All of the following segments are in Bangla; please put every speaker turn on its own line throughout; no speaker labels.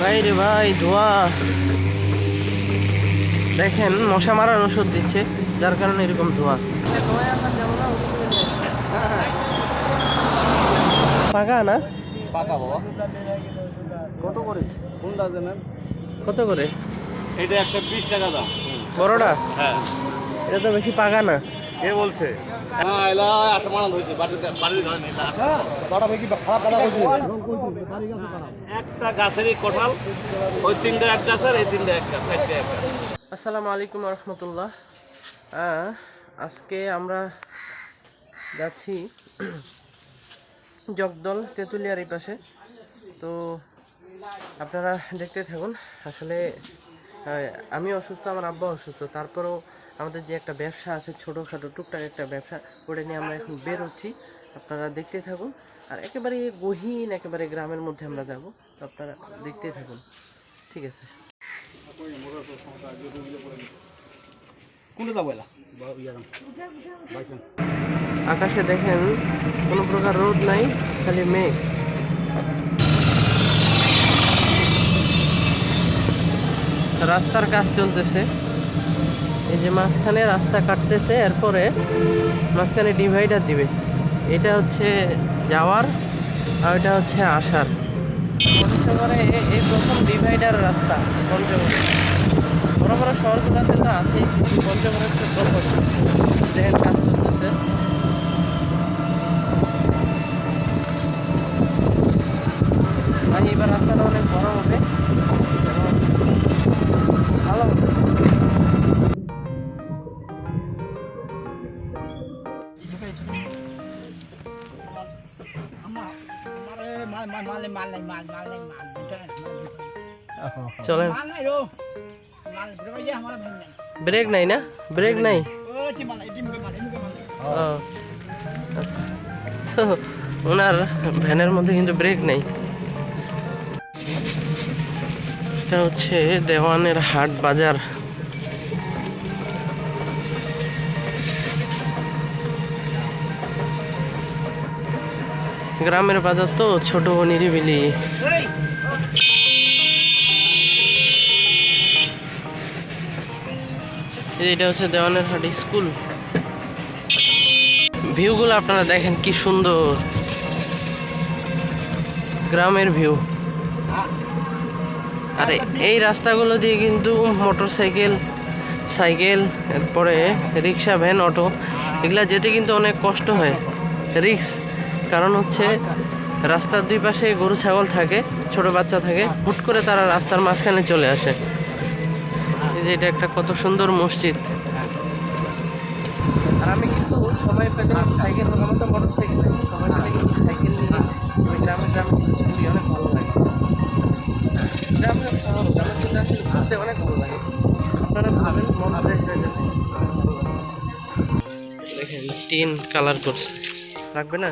ভাই রে ভাই, ধোঁয়া দেখেন, মশা মারার ওষুধ দিচ্ছে, যার কারণে এরকম ধোঁয়া। পাকা না
পাকা বাবা। কত করে কোনটা জানেন?
কত করে?
এটা 120 টাকা দাম।
বড়টা?
হ্যাঁ।
এটা তো বেশি পাকা না।
কে বলছে? না এলা আসমান হইছে বাড়ির ঘরে নেই। দাদা ভাই কি খারাপ কথা বলছে? একটা গাছেরই কোঠাল, ওই তিনটা এক গাছের, এই তিনটা এক গাছ, চারটে এক গাছ।
আসসালামু আলাইকুম রহমতুল্লাহ। আজকে আমরা যাচ্ছি জগদল তেঁতুলিয়ার এই পাশে। তো আপনারা দেখতে থাকুন। আসলে আমি অসুস্থ, আমার আব্বা অসুস্থ, তারপরেও আমাদের যে একটা ব্যবসা আছে, ছোটোখাটো টুকটাক একটা ব্যবসা, ওটা নিয়ে আমরা এখন বের হচ্ছি। আপনারা দেখতে থাকুন। আর একেবারে গহীন, একেবারে গ্রামের মধ্যে আমরা যাব, তো আপনারা দেখতে থাকুন। ঠিক আছে। আকাশে দেখেন কোনো প্রকার রোদ নাই, খালি মেঘ। রাস্তার কাজ চলতেছে, এই যে মাঝখানে রাস্তা কাটতেছে, এরপরে মাঝখানে ডিভাইডার দিবে। এটা হচ্ছে যাওয়ার, আর এটা হচ্ছে আসার। পঞ্চগড়ে এই প্রথম ডিভাইডার রাস্তা। পঞ্চগড়ে বড় বড় শহরগুলোতে তো আছেই, পঞ্চগড়ে হচ্ছে প্রথম। দেখেন কাজ চলতেছে। আর এবার রাস্তাটা অনেক বড় হবে এবং ভালো হবে। চলেন। ব্রেক নাই না? ব্রেক নাই। তো ওনার ভ্যানের মধ্যে কিন্তু ব্রেক নেই। এটা হচ্ছে দেওয়ানের হাট বাজার। গ্রামের বাজার তো ছোট ও নিরিবিলি। এটা হচ্ছে দেওয়ানের হাট স্কুল। ভিউগুলো আপনারা দেখেন কি সুন্দর, গ্রামের ভিউ। আর এই রাস্তাগুলো দিয়ে কিন্তু মোটর সাইকেল, এরপরে রিক্সা, ভ্যান, অটো এগুলা যেতে কিন্তু অনেক কষ্ট হয়, রিক্স। কারণ হচ্ছে রাস্তার দুই পাশে গরু ছাগল থাকে, ছোট বাচ্চা থাকে, হুট করে তারা রাস্তার মাঝখানে চলে আসে। এই যে এটা একটা কত সুন্দর মসজিদ। আর আমি কিন্তু সময় পেলে সাইকেল, আমার তো মোটর সাইকেল নেই, সময় পেলে কিন্তু সাইকেল নিয়ে ওই গ্রামে কিন্তু ঘুরি, অনেক ভালো লাগে। গ্রামে শহর, গ্রামে কিন্তু আসলে ঘুরতে অনেক ভালো লাগে। আপনারা ভাবেন, মন ফ্রেশ হয়ে যাবে। দেখেন টিন কালার করছে, লাগবে না?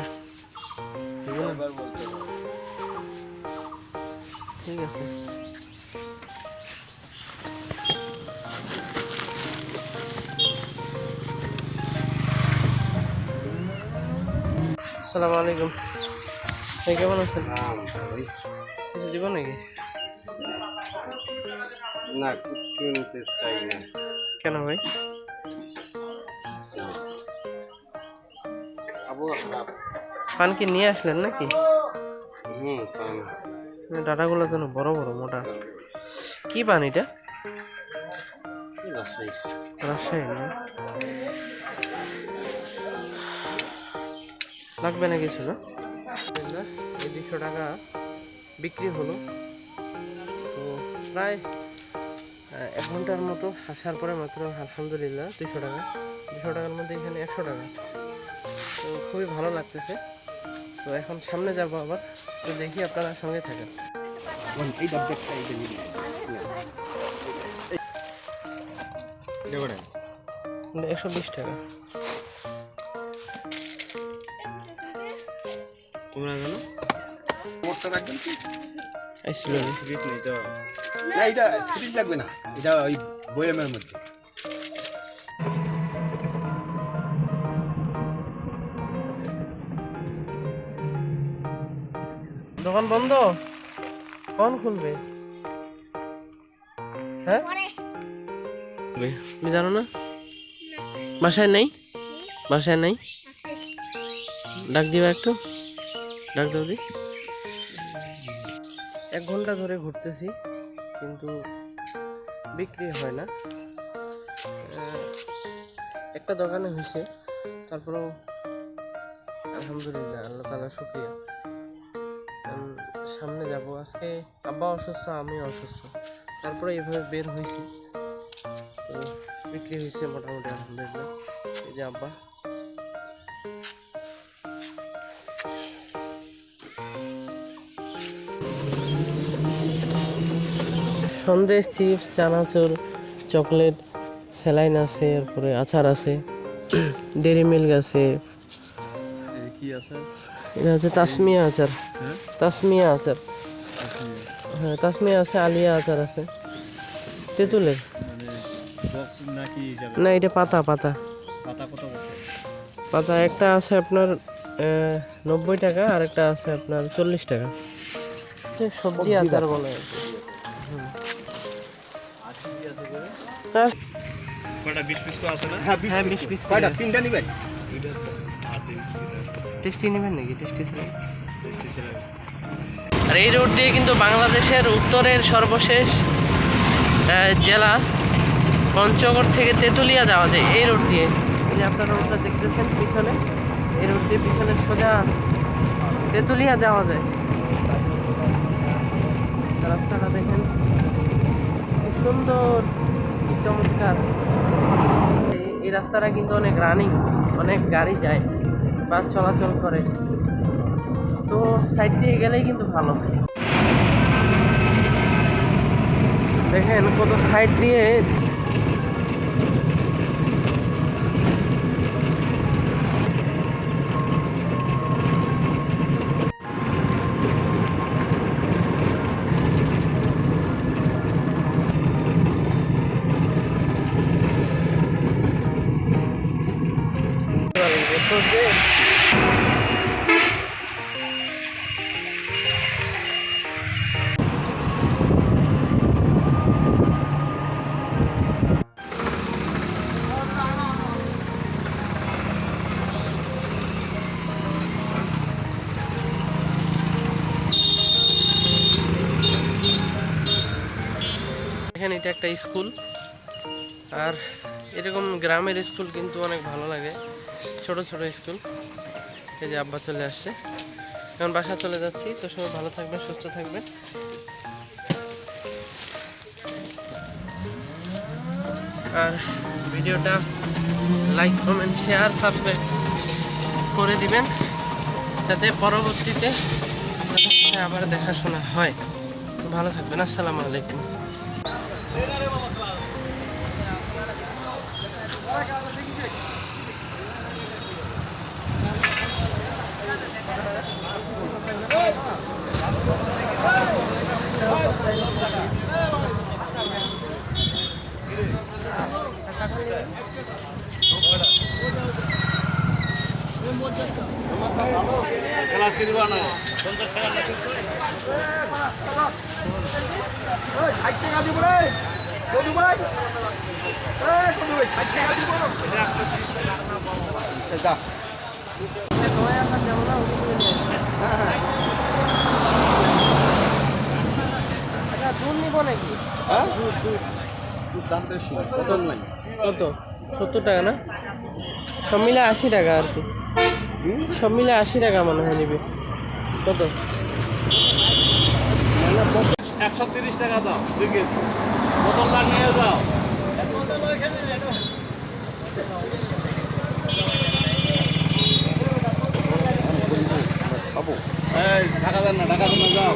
ঠিক আছে। আসসালামু আলাইকুম ভাই, কেমন আছেন? কিছু দিব নাকি?
না, কিছু নিতে চাই না।
কেন ভাই? পান কি নিয়ে আসলেন নাকি? ডাটাগুলো যেন বড় বড় মোটা। কি পান এটা? রাজশাহী না? লাগবে না কিছু না? এই 200 টাকা বিক্রি হলো। তো প্রায় 1 ঘন্টার মতো আসার পরে মাত্র আলহামদুলিল্লাহ 200 টাকা। 200 টাকার মধ্যে এখানে 100 টাকা। তো খুবই ভালো লাগতেছে। তো এখন সামনে যাব আবার, তো দেখি আপনারা সঙ্গে থাকেন। 120 টাকা।
তোমরা জানো মোটটা রাখবেন কি?
আসছিল
ফ্রিজ নেই তো। না, এটা ফ্রিজ লাগবে না, এটা ওই বয়ামের মধ্যে।
দোকান বন্ধ, কখন খুলবে? হ্যাঁ তুমি জানো না? বাসায় নেই? বাসায় নেই? ডাক দিবা একটু, ডাক দাও দি। 1 ঘন্টা ধরে ঘুরতেছি কিন্তু বিক্রি হয় না। একটা দোকানে হয়েছে, তারপরেও আলহামদুলিল্লাহ, আল্লাহ তাআলা শুকরিয়া। সামনে যাব। আজকে আব্বা অসুস্থ, আমি অসুস্থ, তারপরে এইভাবে বের হয়েছি। তো বিক্রি হয়েছে মোটামুটি আলহামদুলিল্লাহ। এই যে আব্বা। সন্দেশ, চিপস, চানাচুর, চকলেট, স্যালাইন আছে, এরপরে আচার আছে, ডেরি মিল্ক আছে।
কি আছে?
এটা হচ্ছে তাসমিয়া আচার। তাসমিয়া আচার, হ্যাঁ তাসমিয়া আছে, আলিয়া আচার আছে তেঁতুলের। না এটা পাতা পাতা পাতা। একটা আছে আপনার 90 টাকা, আর একটা আছে আপনার 40 টাকা। সবজি আচার বলে আর কি।
কয়টা 20 পিস আছে না?
হ্যাঁ 20 পিস।
কয়টা? 3টা নিবেন?
টেস্টি নেবেন নাকি? টেস্টি ছিল। আর এই রোড দিয়ে কিন্তু বাংলাদেশের উত্তরের সর্বশেষ জেলা পঞ্চগড় থেকে তেঁতুলিয়া যাওয়া যায় এই রোড দিয়ে। এই যে আপনার রোডটা দেখতেছেন পিছনে, এই রোড দিয়ে পিছনে সোজা তেঁতুলিয়া যাওয়া যায়। রাস্তাটা দেখেন খুব সুন্দর, কি চমৎকার। এই রাস্তাটা কিন্তু অনেক রানিং, অনেক গাড়ি যায়, বাস চলাচল করে, তো সাইড দিয়ে গেলেই কিন্তু ভালো। দেখেন কত সাইড দিয়ে এখানে এটা একটা স্কুল, আর এরকম গ্রামের স্কুল কিন্তু অনেক ভালো লাগে, ছোট ছোট স্কুল। এই যে আব্বা চলে আসছে, এখন বাসা চলে যাচ্ছি। তো সবাই ভালো থাকবেন, সুস্থ থাকবেন। আর ভিডিওটা লাইক, কমেন্ট, শেয়ার, সাবস্ক্রাইব করে দিবেন, যাতে পরবর্তীতে আপনাদের সাথে আবার দেখাশোনা হয়। ভালো থাকবেন। আসসালামু আলাইকুম। দুধ নিব নাকি? কত? 70 টাকা না? সব মিলে 80 টাকা আর কি। সব মিলে 80 টাকা মনে হয় নিবে। কত?
130 টাকা দাও, 2 কেজি বোতল লাগিয়ে দাও। এই ঢাকা দেন না, ঢাকা দেন না, যাও।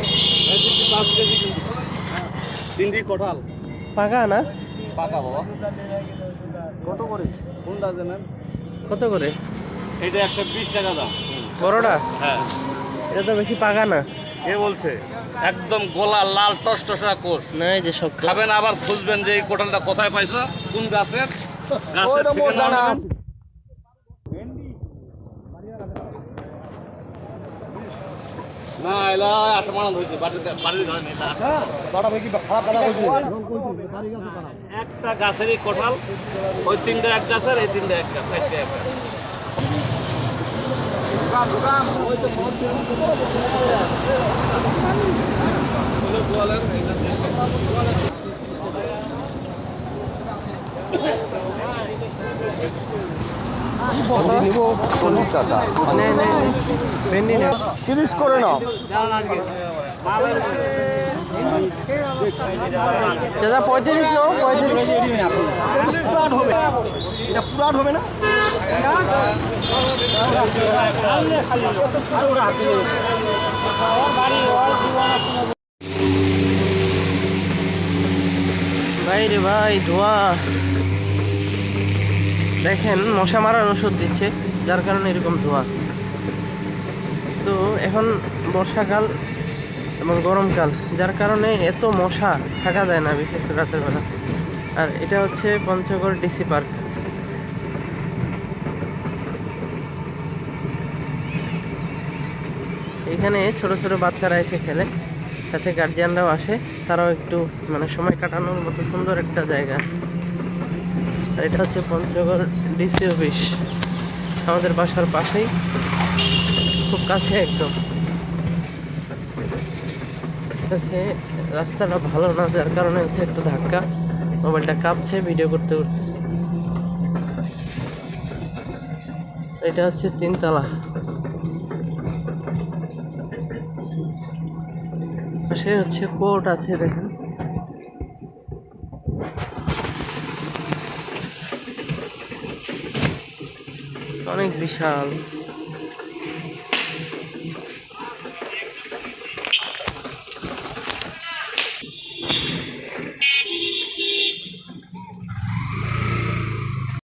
5 কেজি কিন্তু 3টি কঠাল
পাকা না?
পাকা বাবা। কত করে? কোনটা জানেন?
কত করে?
এটা 120 টাকা দাম।
বড়টা?
হ্যাঁ।
এটা তো বেশি পাকা না।
কে বলছে? একদম গোলা লাল টসটসা কোষ।
না এই যে শক্ত।
খাবেন আবার খুঁজবেন যে এই কোটালটা কোথায় পাইছো, কোন গাছের। গাছের ঠিকানা নেবেন। না এলা আসমান হয়েছে বাড়ির ঘরে নেই একটা গাছেরই কোঠাল ওই তিনটা এক গাছের এই তিনটা এক গাছ চারটে এক গাছ
নিব 40 টাকা
নে নে নে। ভেন্ডি নে
30 করে নাও
দাদা 35 নাও 35।
এটা পুরান হবে না
ভাই রে ভাই ধোয়া, দেখেন মশা মারার ওষুধ দিচ্ছে যার কারণে এরকম ধোয়া। তো এখন বর্ষাকাল এবং গরমকাল, যার কারণে এত মশা থাকা যায় না, বিশেষ করে রাতের বেলা। আর এটা হচ্ছে পঞ্চগড় ডিসি পার্ক। এখানে ছোট ছোট বাচ্চারা এসে খেলে, সাথে গার্জিয়ানরাও আসে, তারাও একটু মানে সময় কাটানোর মতো সুন্দর একটা জায়গা। আর এটা হচ্ছে পঞ্চগড় ডিসি অফিস, আমাদের বাসার পাশেই, খুব কাছে একদম। হচ্ছে রাস্তাটা ভালো না, যার কারণে হচ্ছে একটু ধাক্কা, মোবাইলটা কাঁপছে ভিডিও করতে করতে। এটা হচ্ছে 3 তলা, পাশে হচ্ছে কোর্ট আছে, দেখেন অনেক বিশাল।